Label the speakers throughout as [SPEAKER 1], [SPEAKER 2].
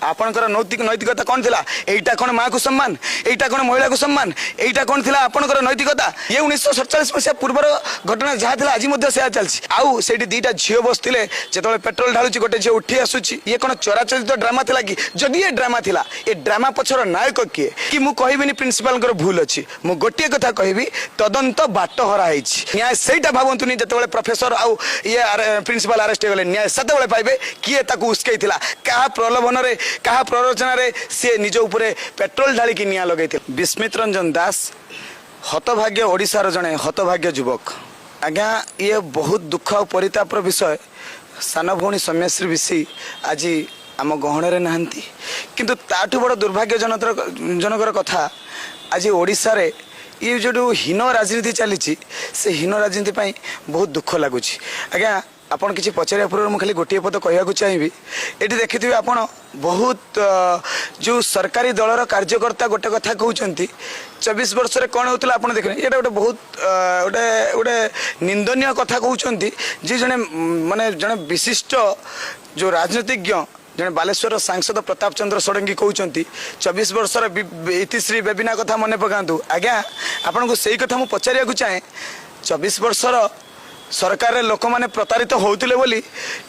[SPEAKER 1] आपणकर नैतिकता कौन थिला एटा कौन माँ को सम्मान एटा कौन महिला को सम्मान एटा कौन थिला आपणकर नैतिकता ये 1947 मसीहा पूर्वर घटना जहाँ थिला आज मध्य सेया चलछि आउ सेठी दीटा झियो बसथिले जेतबे पेट्रोल ढालुछि गोटे झियो उठी आसुछि ये कौन चोराचरित ड्रामा थिला कि जदि ये ड्रामा थिला ए ड्रामा पछर नायक किए कि मु कहबिनी प्रिंसिपल भूल अच्छी मु गोटे कथा कहबी तदंत बाट हरा न्याय सेटा भावतुनी जिते प्रोफेसर आउ ये प्रिंसिपल अरेस्ट होगले न्याय सतबे पाइबे किए ताकू उस्कई क्या प्रलोभन रे क्या प्ररोचना रे सी निज उपरे पेट्रोल ढाली की निया लगे विस्मित रंजन दास हतभाग्य ओडिशार जड़े हतभाग्य युवक आज्ञा ये बहुत दुख और परितापर विषय सान भौणी सौम्यश्री विशी आज आम गहण नहांती किंतु ताठू बड़ दुर्भाग्यजनकर कथा आज ओडिशा रे ये जो हीन राजनीति चली से हीन राजनीति पाई बहुत दुख लगुच आज्ञा आपन किसी पचारिया पूर्व मुझे खाली गोटे पद कहवाक चाहिए ये देखिए आपन बहुत जो सरकारी दलर कार्यकर्ता गोटे कथा कहते 24 वर्ष रे कौन होता आप देखने ये गोटे बहुत गोटे गोटे निंदनीय कथा कहते जी जड़े माने जड़े विशिष्ट जो राजनीतिज्ञ जड़े बालेश्वर सांसद प्रताप चंद्र षडंगी कहते 24 वर्षर इतिश्री बेबिना कथा मन पकातु आज्ञा आपन को सही कथा मुझे पचारिया चाहे 24 वर्षर सरकार लोक मैंने प्रतारित होते बोली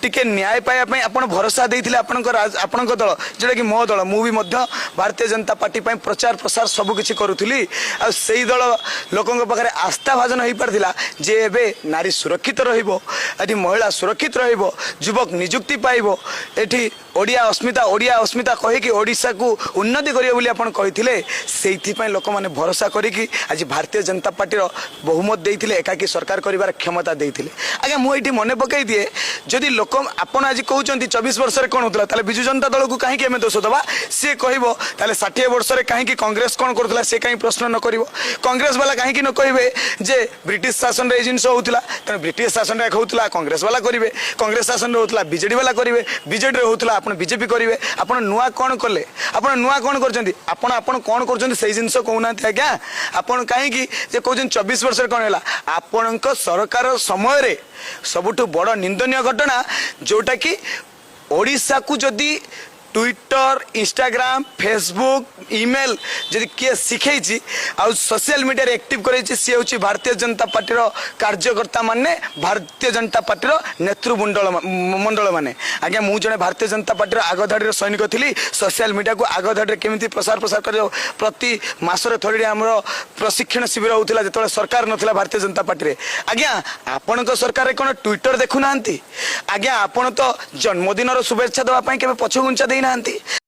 [SPEAKER 1] टिके न्याय पाइबा आपन भरोसा देते आपण दल जोटा कि मो दल मुझे भारतीय जनता पार्टी प्रचार प्रसार सबकि करुली आई दल लोकों पाखे आस्था भाजन हो पारा जे एबे नारी सुरक्षित रही महिला सुरक्षित रुवक निजुक्ति पाइब एठी ओडिया अस्मिता कहीकि ओडिशा को उन्नति करेंगे आप कहते से लोक मैंने भरोसा करी आज भारतीय जनता पार्टी बहुमत देते एकाकी सरकार कर क्षमता देते आज्ञा मुझे मन पकई दिए जदि लोक आपड़ आज कहते 24 वर्ष कौन होता विजु जनता दल को कहीं आम दोष दबा सी कह 60 वर्ष कहीं कांग्रेस कौन करूला सी कहीं प्रश्न न कर कांग्रेस वाला कहीं न कहे जे ब्रिटिश शासन रे जिन होता तेना ब्रिटिश शासन रे होता कांग्रेस वाला करेंगे कांग्रेस शासन होता बीजेडी वाला करेंगे बीजेडी होता आप बीजेपी करेंगे आप नुआ कौन कले आप नुआ कौन कर कौन कर जिन कहना आज्ञा आपड़ कहीं कहते 24 वर्ष कौन है आपण सरकार समय रे सबुठु बड़ निंदनीय घटना जोटा कि ओडिशा को जदि ट्विटर इंस्टाग्राम फेसबुक ईमेल जदि किए शिखई आ सोशल मीडिया एक्टिव कर सी हूँ भारतीय जनता पार्टी कार्यकर्ता माने भारतीय जनता पार्टी नेतृमंडल माने आज्ञा मु जड़े भारतीय जनता पार्टी आगधाड़ी सैनिक थी सोशल मीडिया को आगधाड़ी केमी प्रसार प्रसार कर प्रति मसरे थोड़ी आम प्रशिक्षण शिविर होता जो सरकार नथिला भारतीय जनता पार्टी आज्ञा आपण सरकार कौन ट्विटर देखुना आज्ञा आपण तो जन्मदिन शुभेच्छा देवाई के पछघुंचा देना